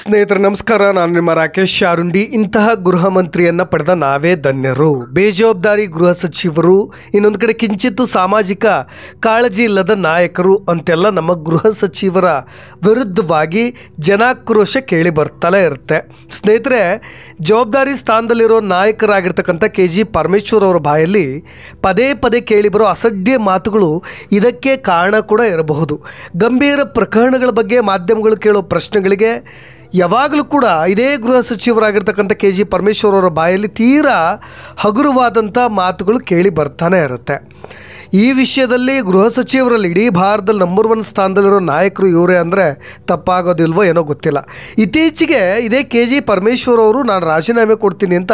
ಸ್ನೇಹಿತರೆ ನಮಸ್ಕಾರ, ನಾನು ನಿಮ್ಮ ರಾಕೇಶ್ ಶಾರುಂಡಿ. ಇಂತಹ ಗೃಹ ಮಂತ್ರಿಯನ್ನು ಪಡೆದ ನಾವೇ ಧನ್ಯರು. ಬೇಜವಾಬ್ದಾರಿ ಗೃಹ ಸಚಿವರು, ಇನ್ನೊಂದು ಕಡೆ ಕಿಂಚಿತ್ತು ಸಾಮಾಜಿಕ ಕಾಳಜಿ ಇಲ್ಲದ ನಾಯಕರು ಅಂತೆಲ್ಲ ನಮ್ಮ ಗೃಹ ಸಚಿವರ ವಿರುದ್ಧವಾಗಿ ಜನಾಕ್ರೋಶ ಕೇಳಿ ಬರ್ತಲೇ ಇರುತ್ತೆ. ಸ್ನೇಹಿತರೆ, ಜವಾಬ್ದಾರಿ ಸ್ಥಾನದಲ್ಲಿರೋ ನಾಯಕರಾಗಿರ್ತಕ್ಕಂಥ KG ಪರಮೇಶ್ವರ್ ಅವರ ಬಾಯಲ್ಲಿ ಪದೇ ಪದೇ ಕೇಳಿಬರೋ ಅಸಡ್ಡೆ ಮಾತುಗಳು ಇದಕ್ಕೆ ಕಾರಣ ಕೂಡ ಇರಬಹುದು. ಗಂಭೀರ ಪ್ರಕರಣಗಳ ಬಗ್ಗೆ ಮಾಧ್ಯಮಗಳು ಕೇಳೋ ಪ್ರಶ್ನೆಗಳಿಗೆ ಯಾವಾಗಲೂ ಕೂಡ ಇದೇ ಗೃಹ ಸಚಿವರಾಗಿರ್ತಕ್ಕಂಥ KG ಪರಮೇಶ್ವರ್ ಅವರ ಬಾಯಲ್ಲಿ ತೀರಾ ಹಗುರವಾದಂಥ ಮಾತುಗಳು ಕೇಳಿ ಬರ್ತಾನೆ ಇರುತ್ತೆ. ಈ ವಿಷಯದಲ್ಲಿ ಗೃಹ ಸಚಿವರಲ್ಲಿ ಇಡೀ ಭಾರತದಲ್ಲಿ ನಂಬರ್ 1 ಸ್ಥಾನದಲ್ಲಿರೋ ನಾಯಕರು ಇವರೇ ಅಂದರೆ ತಪ್ಪಾಗೋದಿಲ್ವೋ ಏನೋ ಗೊತ್ತಿಲ್ಲ. ಇತ್ತೀಚೆಗೆ ಇದೇ KG ಪರಮೇಶ್ವರ್ ಅವರು ನಾನು ರಾಜೀನಾಮೆ ಕೊಡ್ತೀನಿ ಅಂತ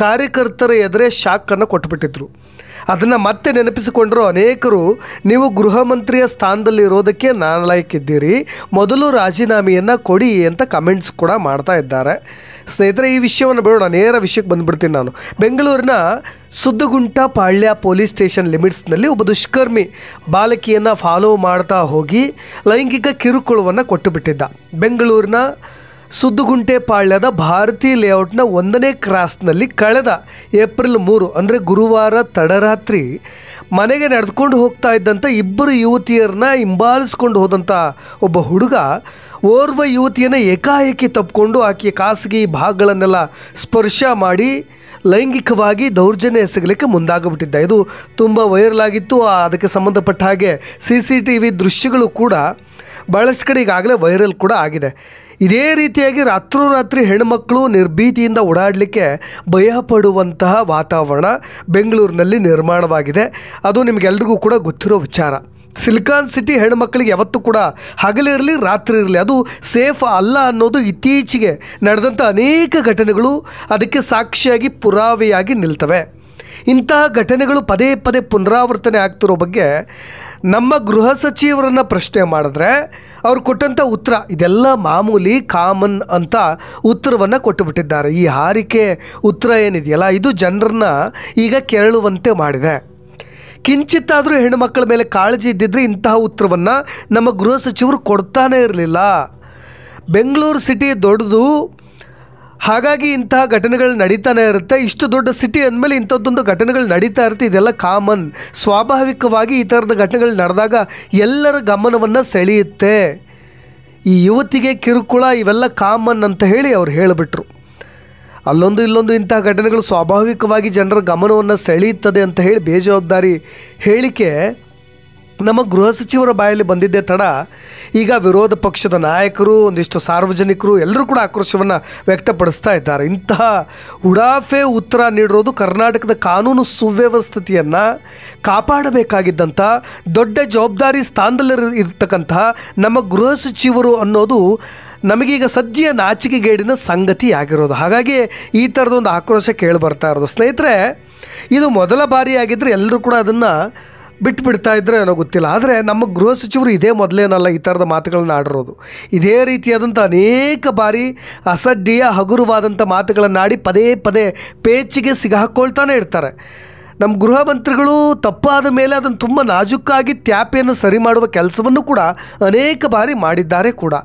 ಕಾರ್ಯಕರ್ತರ ಎದುರೇ ಶಾಕನ್ನು ಕೊಟ್ಟುಬಿಟ್ಟಿದ್ರು. ಅದನ್ನು ಮತ್ತೆ ನೆನಪಿಸಿಕೊಂಡರು ಅನೇಕರು. ನೀವು ಗೃಹ ಮಂತ್ರಿಯ ಸ್ಥಾನದಲ್ಲಿ ಇರೋದಕ್ಕೆ ನಾಲಾಯಕ್ಕಿದ್ದೀರಿ, ಮೊದಲು ರಾಜೀನಾಮೆಯನ್ನು ಕೊಡಿ ಅಂತ ಕಮೆಂಟ್ಸ್ ಕೂಡ ಮಾಡ್ತಾ ಇದ್ದಾರೆ. ಸ್ನೇಹಿತರೆ, ಈ ವಿಷಯವನ್ನು ಬೇಡ, ನೇರ ವಿಷಯಕ್ಕೆ ಬಂದುಬಿಡ್ತೀನಿ ನಾನು. ಬೆಂಗಳೂರಿನ ಸುದ್ದುಗುಂಟಪಾಳ್ಯ ಪೊಲೀಸ್ ಸ್ಟೇಷನ್ ಲಿಮಿಟ್ಸ್ನಲ್ಲಿ ಒಬ್ಬ ದುಷ್ಕರ್ಮಿ ಬಾಲಕಿಯನ್ನು ಫಾಲೋ ಮಾಡ್ತಾ ಹೋಗಿ ಲೈಂಗಿಕ ಕಿರುಕುಳವನ್ನು ಕೊಟ್ಟುಬಿಟ್ಟಿದ್ದ. ಬೆಂಗಳೂರಿನ ಸುದ್ದುಗುಂಟೆಪಾಳ್ಯದ ಭಾರತಿ ಲೇಔಟ್ನ 1ನೇ ಕ್ರಾಸ್ನಲ್ಲಿ ಕಳೆದ ಏಪ್ರಿಲ್ 3 ಅಂದರೆ ಗುರುವಾರ ತಡರಾತ್ರಿ ಮನೆಗೆ ನಡೆದುಕೊಂಡು ಹೋಗ್ತಾ ಇದ್ದಂಥ ಇಬ್ಬರು ಯುವತಿಯರನ್ನ ಹಿಂಬಾಲಿಸ್ಕೊಂಡು ಹೋದಂಥ ಒಬ್ಬ ಹುಡುಗ ಓರ್ವ ಯುವತಿಯನ್ನು ಏಕಾಏಕಿ ತಪ್ಪಿಕೊಂಡು ಆಕೆಯ ಖಾಸಗಿ ಭಾಗಗಳನ್ನೆಲ್ಲ ಸ್ಪರ್ಶ ಮಾಡಿ ಲೈಂಗಿಕವಾಗಿ ದೌರ್ಜನ್ಯ ಎಸಗಲಿಕ್ಕೆ ಮುಂದಾಗಿಬಿಟ್ಟಿದ್ದ. ಇದು ತುಂಬ ವೈರಲ್ ಆಗಿತ್ತು. ಅದಕ್ಕೆ ಸಂಬಂಧಪಟ್ಟ ಹಾಗೆ CCTV ದೃಶ್ಯಗಳು ಕೂಡ ಭಾಳಷ್ಟು ಕಡೆ ಈಗಾಗಲೇ ವೈರಲ್ ಕೂಡ ಆಗಿದೆ. ಇದೇ ರೀತಿಯಾಗಿ ರಾತ್ರೋರಾತ್ರಿ ಹೆಣ್ಣುಮಕ್ಕಳು ನಿರ್ಭೀತಿಯಿಂದ ಓಡಾಡಲಿಕ್ಕೆ ಭಯಪಡುವಂತಹ ವಾತಾವರಣ ಬೆಂಗಳೂರಿನಲ್ಲಿ ನಿರ್ಮಾಣವಾಗಿದೆ. ಅದು ನಿಮಗೆಲ್ರಿಗೂ ಕೂಡ ಗೊತ್ತಿರೋ ವಿಚಾರ. ಸಿಲಿಕಾನ್ ಸಿಟಿ ಹೆಣ್ಣುಮಕ್ಕಳಿಗೆ ಯಾವತ್ತೂ ಕೂಡ ಹಗಲಿರಲಿ ರಾತ್ರಿ ಇರಲಿ ಅದು ಸೇಫ್ ಅಲ್ಲ ಅನ್ನೋದು ಇತ್ತೀಚೆಗೆ ನಡೆದಂಥ ಅನೇಕ ಘಟನೆಗಳು ಅದಕ್ಕೆ ಸಾಕ್ಷಿಯಾಗಿ ಪುರಾವೆಯಾಗಿ ನಿಲ್ತವೆ. ಇಂತಹ ಘಟನೆಗಳು ಪದೇ ಪದೇ ಪುನರಾವರ್ತನೆ ಆಗ್ತಿರೋ ಬಗ್ಗೆ ನಮ್ಮ ಗೃಹ ಸಚಿವರನ್ನು ಪ್ರಶ್ನೆ ಮಾಡಿದ್ರೆ ಅವ್ರು ಕೊಟ್ಟಂಥ ಉತ್ತರ ಇದೆಲ್ಲ ಮಾಮೂಲಿ, ಕಾಮನ್ ಅಂತ ಉತ್ತರವನ್ನು ಕೊಟ್ಟುಬಿಟ್ಟಿದ್ದಾರೆ. ಈ ಹಾರಿಕೆ ಉತ್ತರ ಏನಿದೆಯಲ್ಲ ಇದು ಜನರನ್ನ ಈಗ ಕೆರಳುವಂತೆ ಮಾಡಿದೆ. ಕಿಂಚಿತ್ತಾದರೂ ಹೆಣ್ಣುಮಕ್ಕಳ ಮೇಲೆ ಕಾಳಜಿ ಇದ್ದಿದ್ರೆ ಇಂತಹ ಉತ್ತರವನ್ನು ನಮ್ಮ ಗೃಹ ಸಚಿವರು ಕೊಡ್ತಾನೇ ಇರಲಿಲ್ಲ. ಬೆಂಗಳೂರು ಸಿಟಿ ದೊಡ್ಡದು, ಹಾಗಾಗಿ ಇಂತಹ ಘಟನೆಗಳು ನಡೀತಾನೆ ಇರುತ್ತೆ. ಇಷ್ಟು ದೊಡ್ಡ ಸಿಟಿ ಅಂದಮೇಲೆ ಇಂಥದ್ದೊಂದು ಘಟನೆಗಳು ನಡೀತಾ ಇರುತ್ತೆ. ಇದೆಲ್ಲ ಕಾಮನ್, ಸ್ವಾಭಾವಿಕವಾಗಿ ಈ ಥರದ ಘಟನೆಗಳು ನಡೆದಾಗ ಎಲ್ಲರ ಗಮನವನ್ನು ಸೆಳೆಯುತ್ತೆ. ಈ ಯುವತಿಗೆ ಕಿರುಕುಳ ಇವೆಲ್ಲ ಕಾಮನ್ ಅಂತ ಹೇಳಿ ಅವ್ರು ಹೇಳಿಬಿಟ್ರು. ಅಲ್ಲೊಂದು ಇಲ್ಲೊಂದು ಇಂತಹ ಘಟನೆಗಳು ಸ್ವಾಭಾವಿಕವಾಗಿ ಜನರ ಗಮನವನ್ನು ಸೆಳೆಯುತ್ತದೆ ಅಂತ ಹೇಳಿ ಬೇಜವಾಬ್ದಾರಿ ಹೇಳಿಕೆ ನಮ್ಮ ಗೃಹ ಸಚಿವರ ಬಾಯಲ್ಲಿ ಬಂದಿದ್ದೇ ತಡ ಈಗ ವಿರೋಧ ಪಕ್ಷದ ನಾಯಕರು, ಒಂದಿಷ್ಟು ಸಾರ್ವಜನಿಕರು ಎಲ್ಲರೂ ಕೂಡ ಆಕ್ರೋಶವನ್ನು ವ್ಯಕ್ತಪಡಿಸ್ತಾ ಇದ್ದಾರೆ. ಇಂತಹ ಉಡಾಫೆ ಉತ್ತರ ನೀಡಿರೋದು ಕರ್ನಾಟಕದ ಕಾನೂನು ಸುವ್ಯವಸ್ಥೆಯನ್ನು ಕಾಪಾಡಬೇಕಾಗಿದ್ದಂಥ ದೊಡ್ಡ ಜವಾಬ್ದಾರಿ ಸ್ಥಾನದಲ್ಲಿ ಇರ್ತಕ್ಕಂತಹ ನಮ್ಮ ಗೃಹ ಸಚಿವರು ಅನ್ನೋದು ನಮಗೀಗ ಸದ್ಯ ನಾಚಿಕೆಗೇಡಿನ ಸಂಗತಿ ಆಗಿರೋದು. ಹಾಗಾಗಿ ಈ ಥರದೊಂದು ಆಕ್ರೋಶ ಕೇಳಿ ಬರ್ತಾ ಇರೋದು. ಸ್ನೇಹಿತರೆ, ಇದು ಮೊದಲ ಬಾರಿಯಾಗಿದ್ದರೆ ಎಲ್ಲರೂ ಕೂಡ ಅದನ್ನು ಬಿಟ್ಬಿಡ್ತಾ ಇದ್ದರೆ ಏನೋ ಗೊತ್ತಿಲ್ಲ. ಆದರೆ ನಮ್ಮ ಗೃಹ ಸಚಿವರು ಇದೇ ಮೊದಲೇನಲ್ಲ ಈ ಥರದ ಮಾತುಗಳನ್ನ ಆಡಿರೋದು. ಇದೇ ರೀತಿಯಾದಂಥ ಅನೇಕ ಬಾರಿ ಅಸಡ್ಡೆಯ ಹಗುರವಾದಂಥ ಮಾತುಗಳನ್ನಾಡಿ ಪದೇ ಪದೇ ಪೇಚಿಗೆ ಸಿಗಾಕೊಳ್ತಾನೆ ಇರ್ತಾರೆ. ನಮ್ಮ ಗೃಹ ಮಂತ್ರಿಗಳು ತಪ್ಪಾದ ಮೇಲೆ ಅದನ್ನು ತುಂಬ ನಾಜೂಕಾಗಿ ತ್ಯಾಪೆಯನ್ನು ಸರಿ ಮಾಡುವ ಕೆಲಸವನ್ನು ಕೂಡ ಅನೇಕ ಬಾರಿ ಮಾಡಿದ್ದಾರೆ ಕೂಡ.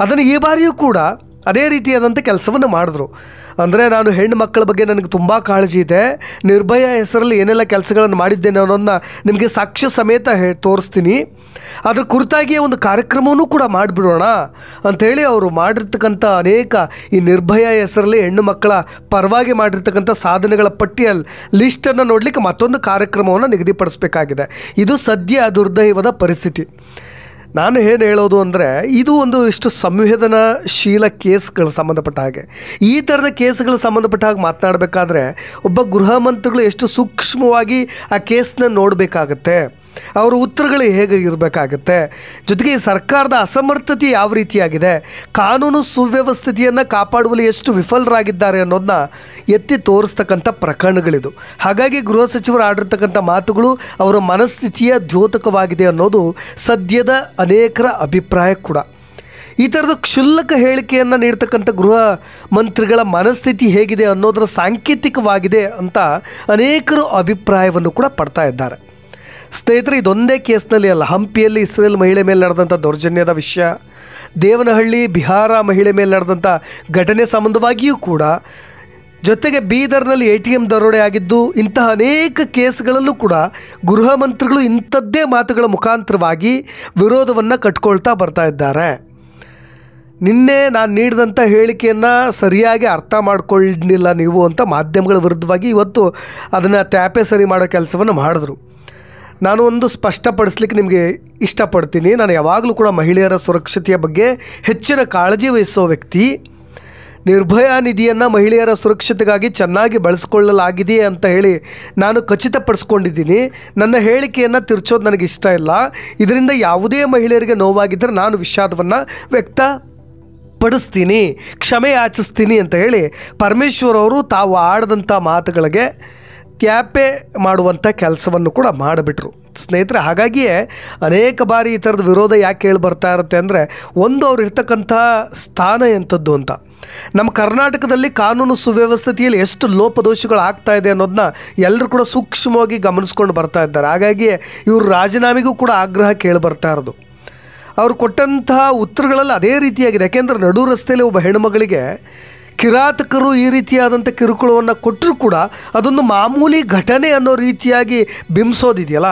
ಅದನ್ನು ಈ ಬಾರಿಯೂ ಕೂಡ ಅದೇ ರೀತಿಯಾದಂಥ ಕೆಲಸವನ್ನು ಮಾಡಿದ್ರು. ಅಂದರೆ ನಾನು ಹೆಣ್ಣು ಮಕ್ಕಳ ಬಗ್ಗೆ ನನಗೆ ತುಂಬ ಕಾಳಜಿ ಇದೆ, ನಿರ್ಭಯ ಹೆಸರಲ್ಲಿ ಏನೆಲ್ಲ ಕೆಲಸಗಳನ್ನು ಮಾಡಿದ್ದೇನೆ ಅನ್ನೋದನ್ನ ನಿಮಗೆ ಸಾಕ್ಷ್ಯ ಸಮೇತ ತೋರಿಸ್ತೀನಿ, ಅದ್ರ ಕುರಿತಾಗಿಯೇ ಒಂದು ಕಾರ್ಯಕ್ರಮವೂ ಕೂಡ ಮಾಡಿಬಿಡೋಣ ಅಂಥೇಳಿ ಅವರು ಮಾಡಿರ್ತಕ್ಕಂಥ ಅನೇಕ ಈ ನಿರ್ಭಯ ಹೆಸರಲ್ಲಿ ಹೆಣ್ಣು ಮಕ್ಕಳ ಪರವಾಗಿ ಮಾಡಿರ್ತಕ್ಕಂಥ ಸಾಧನೆಗಳ ಪಟ್ಟಿಯಲ್ಲಿ ಲಿಸ್ಟನ್ನು ನೋಡಲಿಕ್ಕೆ ಮತ್ತೊಂದು ಕಾರ್ಯಕ್ರಮವನ್ನು ನಿಗದಿಪಡಿಸಬೇಕಾಗಿದೆ. ಇದು ಸದ್ಯ ದುರ್ದೈವದ ಪರಿಸ್ಥಿತಿ. ನಾನು ಏನು ಹೇಳೋದು ಅಂದರೆ ಇದು ಒಂದು ಇಷ್ಟು ಸಂವೇದನಾಶೀಲ ಕೇಸ್ಗಳು ಸಂಬಂಧಪಟ್ಟ ಹಾಗೆ, ಈ ಥರದ ಕೇಸ್ಗಳು ಸಂಬಂಧಪಟ್ಟ ಹಾಗೆ ಮಾತನಾಡಬೇಕಾದ್ರೆ ಒಬ್ಬ ಗೃಹ ಮಂತ್ರಿಗಳು ಎಷ್ಟು ಸೂಕ್ಷ್ಮವಾಗಿ ಆ ಕೇಸನ್ನ ನೋಡಬೇಕಾಗತ್ತೆ, ಅವರ ಉತ್ತರಗಳು ಹೇಗೆ ಇರಬೇಕಾಗತ್ತೆ, ಜೊತೆಗೆ ಈ ಸರ್ಕಾರದ ಅಸಮರ್ಥತೆ ಯಾವ ರೀತಿಯಾಗಿದೆ, ಕಾನೂನು ಸುವ್ಯವಸ್ಥೆಯನ್ನು ಕಾಪಾಡುವಲ್ಲಿ ಎಷ್ಟು ವಿಫಲರಾಗಿದ್ದಾರೆ ಅನ್ನೋದನ್ನ ಎತ್ತಿ ತೋರಿಸ್ತಕ್ಕಂಥ ಪ್ರಕರಣಗಳಿದು. ಹಾಗಾಗಿ ಗೃಹ ಸಚಿವರು ಆಡಿರ್ತಕ್ಕಂಥ ಮಾತುಗಳು ಅವರ ಮನಸ್ಥಿತಿಯ ದ್ಯೋತಕವಾಗಿದೆ ಅನ್ನೋದು ಸದ್ಯದ ಅನೇಕರ ಅಭಿಪ್ರಾಯ ಕೂಡ. ಈ ಥರದ ಕ್ಷುಲ್ಲಕ ಹೇಳಿಕೆಯನ್ನು ನೀಡ್ತಕ್ಕಂಥ ಗೃಹ ಮಂತ್ರಿಗಳ ಮನಸ್ಥಿತಿ ಹೇಗಿದೆ ಅನ್ನೋದರ ಸಾಂಕೇತಿಕವಾಗಿದೆ ಅಂತ ಅನೇಕರು ಅಭಿಪ್ರಾಯವನ್ನು ಕೂಡ ಪಡ್ತಾ ಇದ್ದಾರೆ. ಸ್ನೇಹಿತರೆ, ಇದೊಂದೇ ಕೇಸ್ನಲ್ಲಿ ಅಲ್ಲ, ಹಂಪಿಯಲ್ಲಿ ಇಸ್ರೇಲ್ ಮಹಿಳೆ ಮೇಲೆ ನಡೆದಂಥ ದೌರ್ಜನ್ಯದ ವಿಷಯ, ದೇವನಹಳ್ಳಿ ಬಿಹಾರ ಮಹಿಳೆ ಮೇಲೆ ನಡೆದಂಥ ಘಟನೆ ಸಂಬಂಧವಾಗಿಯೂ ಕೂಡ, ಜೊತೆಗೆ ಬೀದರ್ನಲ್ಲಿ ATM ದರೋಡೆ ಆಗಿದ್ದು, ಇಂತಹ ಅನೇಕ ಕೇಸ್ಗಳಲ್ಲೂ ಕೂಡ ಗೃಹ ಮಂತ್ರಿಗಳು ಇಂಥದ್ದೇ ಮಾತುಗಳ ಮುಖಾಂತರವಾಗಿ ವಿರೋಧವನ್ನು ಕಟ್ಕೊಳ್ತಾ ಬರ್ತಾ ಇದ್ದಾರೆ. ನಿನ್ನೆ ನಾನು ನೀಡಿದಂಥ ಹೇಳಿಕೆಯನ್ನು ಸರಿಯಾಗಿ ಅರ್ಥ ಮಾಡ್ಕೊಳ್ಳಿಲ್ಲ ನೀವು ಅಂತ ಮಾಧ್ಯಮಗಳ ವಿರುದ್ಧವಾಗಿ ಇವತ್ತು ಅದನ್ನು ತ್ಯಾಪೆ ಸರಿ ಮಾಡೋ ಕೆಲಸವನ್ನು ಮಾಡಿದ್ರು. ನಾನು ಒಂದು ಸ್ಪಷ್ಟಪಡಿಸ್ಲಿಕ್ಕೆ ನಿಮಗೆ ಇಷ್ಟಪಡ್ತೀನಿ. ನಾನು ಯಾವಾಗಲೂ ಕೂಡ ಮಹಿಳೆಯರ ಸುರಕ್ಷತೆಯ ಬಗ್ಗೆ ಹೆಚ್ಚಿನ ಕಾಳಜಿ ವಹಿಸೋ ವ್ಯಕ್ತಿ. ನಿರ್ಭಯ ನಿಧಿಯನ್ನು ಮಹಿಳೆಯರ ಸುರಕ್ಷತೆಗಾಗಿ ಚೆನ್ನಾಗಿ ಬಳಸ್ಕೊಳ್ಳಲಾಗಿದೆ ಅಂತ ಹೇಳಿ ನಾನು ಖಚಿತಪಡಿಸ್ಕೊಂಡಿದ್ದೀನಿ. ನನ್ನ ಹೇಳಿಕೆಯನ್ನು ತಿರ್ಚೋದು ನನಗೆ ಇಷ್ಟ ಇಲ್ಲ. ಇದರಿಂದ ಯಾವುದೇ ಮಹಿಳೆಯರಿಗೆ ನೋವಾಗಿದ್ದರೆ ನಾನು ವಿಷಾದವನ್ನು ವ್ಯಕ್ತಪಡಿಸ್ತೀನಿ, ಕ್ಷಮೆ ಯಾಚಿಸ್ತೀನಿ ಅಂತ ಹೇಳಿ ಪರಮೇಶ್ವರ್ ಅವರು ತಾವು ಆಡಿದಂಥ ಮಾತುಗಳಿಗೆ ತ್ಯಾಪೆ ಮಾಡುವಂಥ ಕೆಲಸವನ್ನು ಕೂಡ ಮಾಡಿಬಿಟ್ರು ಸ್ನೇಹಿತರೆ. ಹಾಗಾಗಿಯೇ ಅನೇಕ ಬಾರಿ ಈ ಥರದ ವಿರೋಧ ಯಾಕೆ ಕೇಳಿ ಬರ್ತಾ ಇರುತ್ತೆ ಅಂದರೆ, ಒಂದು ಅವ್ರು ಇರ್ತಕ್ಕಂಥ ಸ್ಥಾನ ಎಂಥದ್ದು ಅಂತ. ನಮ್ಮ ಕರ್ನಾಟಕದಲ್ಲಿ ಕಾನೂನು ಸುವ್ಯವಸ್ಥೆಯಲ್ಲಿ ಎಷ್ಟು ಲೋಪದೋಷಗಳು ಆಗ್ತಾ ಇದೆ ಅನ್ನೋದನ್ನ ಎಲ್ಲರೂ ಕೂಡ ಸೂಕ್ಷ್ಮವಾಗಿ ಗಮನಿಸ್ಕೊಂಡು ಬರ್ತಾ ಇದ್ದಾರೆ. ಹಾಗಾಗಿ ಇವರು ರಾಜೀನಾಮೆಗೂ ಕೂಡ ಆಗ್ರಹ ಕೇಳಿ ಬರ್ತಾ ಇರೋದು. ಅವರು ಕೊಟ್ಟಂತಹ ಉತ್ತರಗಳಲ್ಲಿ ಅದೇ ರೀತಿಯಾಗಿದೆ. ಯಾಕೆಂದರೆ ನಡು ರಸ್ತೆಯಲ್ಲಿ ಒಬ್ಬ ಹೆಣ್ಣುಮಗಳಿಗೆ ಕಿರಾತಕರು ಈ ರೀತಿಯಾದಂಥ ಕಿರುಕುಳವನ್ನು ಕೊಟ್ಟರೂ ಕೂಡ ಅದೊಂದು ಮಾಮೂಲಿ ಘಟನೆ ಅನ್ನೋ ರೀತಿಯಾಗಿ ಬಿಂಬಿಸೋದಿದೆಯಲ್ಲ,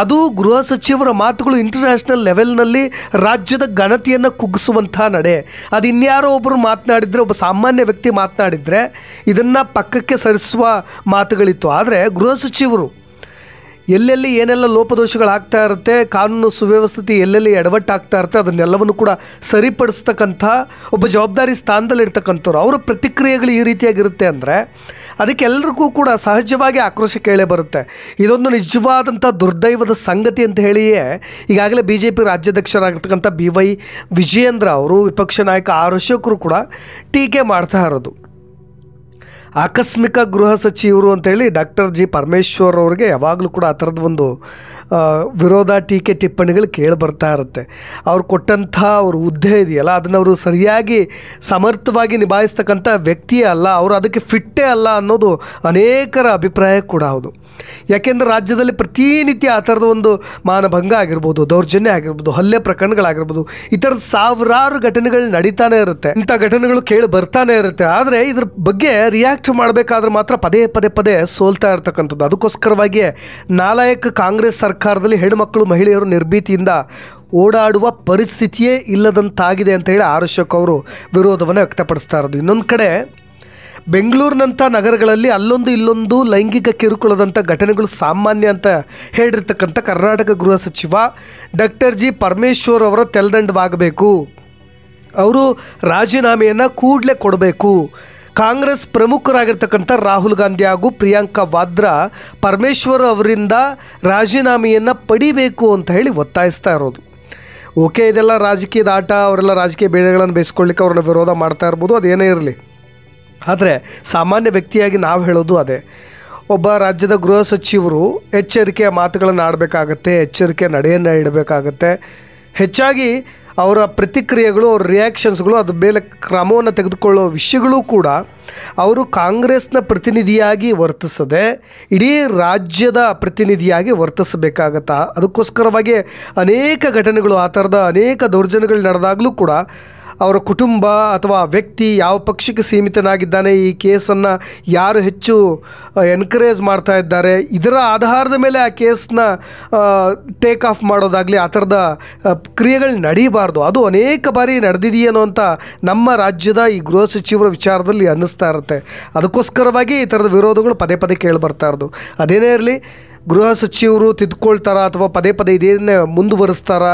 ಅದು ಗೃಹ ಸಚಿವರ ಮಾತುಗಳು ಇಂಟರ್ನ್ಯಾಷನಲ್ ಲೆವೆಲ್ನಲ್ಲಿ ರಾಜ್ಯದ ಘನತೆಯನ್ನು ಕುಗ್ಗಿಸುವಂಥ ನಡೆ. ಅದು ಇನ್ಯಾರೋ ಒಬ್ಬರು ಮಾತನಾಡಿದರೆ, ಒಬ್ಬ ಸಾಮಾನ್ಯ ವ್ಯಕ್ತಿ ಮಾತನಾಡಿದರೆ ಇದನ್ನು ಪಕ್ಕಕ್ಕೆ ಸರಿಸುವ ಮಾತುಗಳಿತ್ತು. ಆದರೆ ಗೃಹ ಸಚಿವರು ಎಲ್ಲೆಲ್ಲಿ ಏನೆಲ್ಲ ಲೋಪದೋಷಗಳಾಗ್ತಾ ಇರುತ್ತೆ, ಕಾನೂನು ಸುವ್ಯವಸ್ಥೆ ಎಲ್ಲೆಲ್ಲಿ ಎಡವಟ್ಟಾಗ್ತಾ ಇರುತ್ತೆ, ಅದನ್ನೆಲ್ಲವನ್ನು ಕೂಡ ಸರಿಪಡಿಸ್ತಕ್ಕಂಥ ಒಬ್ಬ ಜವಾಬ್ದಾರಿ ಸ್ಥಾನದಲ್ಲಿರ್ತಕ್ಕಂಥವ್ರು. ಅವರ ಪ್ರತಿಕ್ರಿಯೆಗಳು ಈ ರೀತಿಯಾಗಿರುತ್ತೆ ಅಂದರೆ ಅದಕ್ಕೆಲ್ಲರಿಗೂ ಕೂಡ ಸಹಜವಾಗಿ ಆಕ್ರೋಶ ಕೇಳೇ ಬರುತ್ತೆ. ಇದೊಂದು ನಿಜವಾದಂಥ ದುರ್ದೈವದ ಸಂಗತಿ ಅಂತ ಹೇಳಿಯೇ ಈಗಾಗಲೇ BJP ರಾಜ್ಯಾಧ್ಯಕ್ಷರಾಗಿರ್ತಕ್ಕಂಥ BY ವಿಜಯೇಂದ್ರ ಅವರು, ವಿಪಕ್ಷ ನಾಯಕ ಆರ್ ಅಶೋಕರು ಕೂಡ ಟೀಕೆ ಮಾಡ್ತಾ ಇರೋದು. ಆಕಸ್ಮಿಕ ಗೃಹ ಸಚಿವರು ಅಂತೇಳಿ ಡಾಕ್ಟರ್ G ಪರಮೇಶ್ವರ್ ಅವ್ರಿಗೆ ಯಾವಾಗಲೂ ಕೂಡ ಆ ಥರದ ಒಂದು ವಿರೋಧ, ಟೀಕೆ, ಟಿಪ್ಪಣಿಗಳು ಕೇಳಿ ಬರ್ತಾ ಇರುತ್ತೆ. ಅವ್ರು ಕೊಟ್ಟಂಥ ಅವ್ರ ಹುದ್ದೆ ಇದೆಯಲ್ಲ, ಅದನ್ನು ಅವರು ಸರಿಯಾಗಿ ಸಮರ್ಥವಾಗಿ ನಿಭಾಯಿಸ್ತಕ್ಕಂಥ ವ್ಯಕ್ತಿಯೇ ಅಲ್ಲ, ಅವರು ಅದಕ್ಕೆ ಫಿಟ್ಟೇ ಅಲ್ಲ ಅನ್ನೋದು ಅನೇಕರ ಅಭಿಪ್ರಾಯ ಕೂಡ ಹೌದು. ಯಾಕೆಂದರೆ ರಾಜ್ಯದಲ್ಲಿ ಪ್ರತಿನಿತ್ಯ ಆ ಥರದ ಒಂದು ಮಾನಭಂಗ ಆಗಿರ್ಬೋದು, ದೌರ್ಜನ್ಯ ಆಗಿರ್ಬೋದು, ಹಲ್ಲೆ ಪ್ರಕರಣಗಳಾಗಿರ್ಬೋದು, ಈ ಥರದ ಸಾವಿರಾರು ಘಟನೆಗಳು ನಡೀತಾನೆ ಇರುತ್ತೆ. ಇಂಥ ಘಟನೆಗಳು ಕೇಳಿ ಬರ್ತಾನೆ ಇರುತ್ತೆ. ಆದರೆ ಇದ್ರ ಬಗ್ಗೆ ರಿಯಾಕ್ಟ್ ಮಾಡಬೇಕಾದ್ರೆ ಮಾತ್ರ ಪದೇ ಸೋಲ್ತಾ ಇರ್ತಕ್ಕಂಥದ್ದು. ಅದಕ್ಕೋಸ್ಕರವಾಗಿಯೇ ನಾಲಾಯಕ ಕಾಂಗ್ರೆಸ್ ಸರ್ಕಾರದಲ್ಲಿ ಹೆಣ್ಣುಮಕ್ಕಳು, ಮಹಿಳೆಯರು ನಿರ್ಭೀತಿಯಿಂದ ಓಡಾಡುವ ಪರಿಸ್ಥಿತಿಯೇ ಇಲ್ಲದಂತಾಗಿದೆ ಅಂತ ಹೇಳಿ ಆರ್ ಅಶೋಕ್ ಅವರು ವಿರೋಧವನ್ನು ವ್ಯಕ್ತಪಡಿಸ್ತಾ ಇರೋದು. ಇನ್ನೊಂದು ಕಡೆ ಬೆಂಗಳೂರಿನಂಥ ನಗರಗಳಲ್ಲಿ ಅಲ್ಲೊಂದು ಇಲ್ಲೊಂದು ಲೈಂಗಿಕ ಕಿರುಕುಳದಂಥ ಘಟನೆಗಳು ಸಾಮಾನ್ಯ ಅಂತ ಹೇಳಿರ್ತಕ್ಕಂಥ ಕರ್ನಾಟಕ ಗೃಹ ಸಚಿವ ಡಾಕ್ಟರ್ G ಪರಮೇಶ್ವರ್ ಅವರ ತೆಲ್ದಂಡವಾಗಬೇಕು, ಅವರು ರಾಜೀನಾಮೆಯನ್ನು ಕೂಡಲೇ ಕೊಡಬೇಕು. ಕಾಂಗ್ರೆಸ್ ಪ್ರಮುಖರಾಗಿರ್ತಕ್ಕಂಥ ರಾಹುಲ್ ಗಾಂಧಿ ಹಾಗೂ ಪ್ರಿಯಾಂಕಾ ವಾದ್ರಾ ಪರಮೇಶ್ವರ್ ಅವರಿಂದ ರಾಜೀನಾಮೆಯನ್ನು ಪಡಿಬೇಕು ಅಂತ ಹೇಳಿ ಒತ್ತಾಯಿಸ್ತಾ ಇರೋದು. ಓಕೆ, ಇದೆಲ್ಲ ರಾಜಕೀಯದ ಆಟ, ಅವರೆಲ್ಲ ರಾಜಕೀಯ ಬೇಳೆಗಳನ್ನು ಬೇಯಿಸ್ಕೊಳ್ಳಿಕ್ಕೆ ಅವ್ರನ್ನ ವಿರೋಧ ಮಾಡ್ತಾ ಇರ್ಬೋದು, ಅದೇನೇ ಇರಲಿ. ಆದರೆ ಸಾಮಾನ್ಯ ವ್ಯಕ್ತಿಯಾಗಿ ನಾವು ಹೇಳೋದು ಅದೇ, ಒಬ್ಬ ರಾಜ್ಯದ ಗೃಹ ಸಚಿವರು ಎಚ್ಚರಿಕೆಯ ಮಾತುಗಳನ್ನು ಆಡಬೇಕಾಗತ್ತೆ, ಎಚ್ಚರಿಕೆಯ ನಡೆಯನ್ನು ಇಡಬೇಕಾಗತ್ತೆ. ಹೆಚ್ಚಾಗಿ ಅವರ ಪ್ರತಿಕ್ರಿಯೆಗಳು, ಅವ್ರ ರಿಯಾಕ್ಷನ್ಸ್ಗಳು, ಅದ್ರ ಮೇಲೆ ಕ್ರಮವನ್ನು ತೆಗೆದುಕೊಳ್ಳೋ ವಿಷಯಗಳು ಕೂಡ ಅವರು ಕಾಂಗ್ರೆಸ್ನ ಪ್ರತಿನಿಧಿಯಾಗಿ ವರ್ತಿಸದೆ ಇಡೀ ರಾಜ್ಯದ ಪ್ರತಿನಿಧಿಯಾಗಿ ವರ್ತಿಸಬೇಕಾಗತ್ತಾ. ಅದಕ್ಕೋಸ್ಕರವಾಗಿ ಅನೇಕ ಘಟನೆಗಳು, ಆ ಥರದ ಅನೇಕ ದೌರ್ಜನ್ಯಗಳು ನಡೆದಾಗಲೂ ಕೂಡ ಅವರ ಕುಟುಂಬ ಅಥವಾ ವ್ಯಕ್ತಿ ಯಾವ ಪಕ್ಷಕ್ಕೆ ಸೀಮಿತನಾಗಿದ್ದಾನೆ, ಈ ಕೇಸನ್ನು ಯಾರು ಹೆಚ್ಚು ಎನ್ಕರೇಜ್ ಮಾಡ್ತಾ ಇದ್ದಾರೆ, ಇದರ ಆಧಾರದ ಮೇಲೆ ಆ ಕೇಸನ್ನ ಟೇಕ್ ಆಫ್ ಮಾಡೋದಾಗಲಿ, ಆ ಥರದ ಕ್ರಿಯೆಗಳು ನಡೀಬಾರ್ದು. ಅದು ಅನೇಕ ಬಾರಿ ನಡೆದಿದೆಯೇನೋ ಅಂತ ನಮ್ಮ ರಾಜ್ಯದ ಈ ಗೃಹ ಸಚಿವರ ವಿಚಾರದಲ್ಲಿ ಅನ್ನಿಸ್ತಾ ಇರುತ್ತೆ. ಅದಕ್ಕೋಸ್ಕರವಾಗಿ ಈ ಥರದ ವಿರೋಧಗಳು ಪದೇ ಕೇಳಿ ಬರ್ತಾ ಇರೋದು. ಅದೇನೇ ಇರಲಿ, ಗೃಹ ಸಚಿವರು ತಿದ್ಕೊಳ್ತಾರಾ ಅಥವಾ ಪದೇ ಇದೇನೇ ಮುಂದುವರಿಸ್ತಾರಾ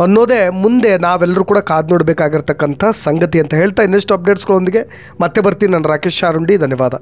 ಅನ್ನೋದೇ ಮುಂದೆ ನಾವೆಲ್ಲರೂ ಕೂಡ ಕಾದು ನೋಡಬೇಕಾಗಿರ್ತಕ್ಕಂಥ ಸಂಗತಿ ಅಂತ ಹೇಳ್ತಾ ಇನ್ನಷ್ಟು ಅಪ್ಡೇಟ್ಸ್ಗಳೊಂದಿಗೆ ಮತ್ತೆ ಬರ್ತೀನಿ. ನಾನು ರಾಕೇಶ್ ಶಾರುಂಡಿ, ಧನ್ಯವಾದ.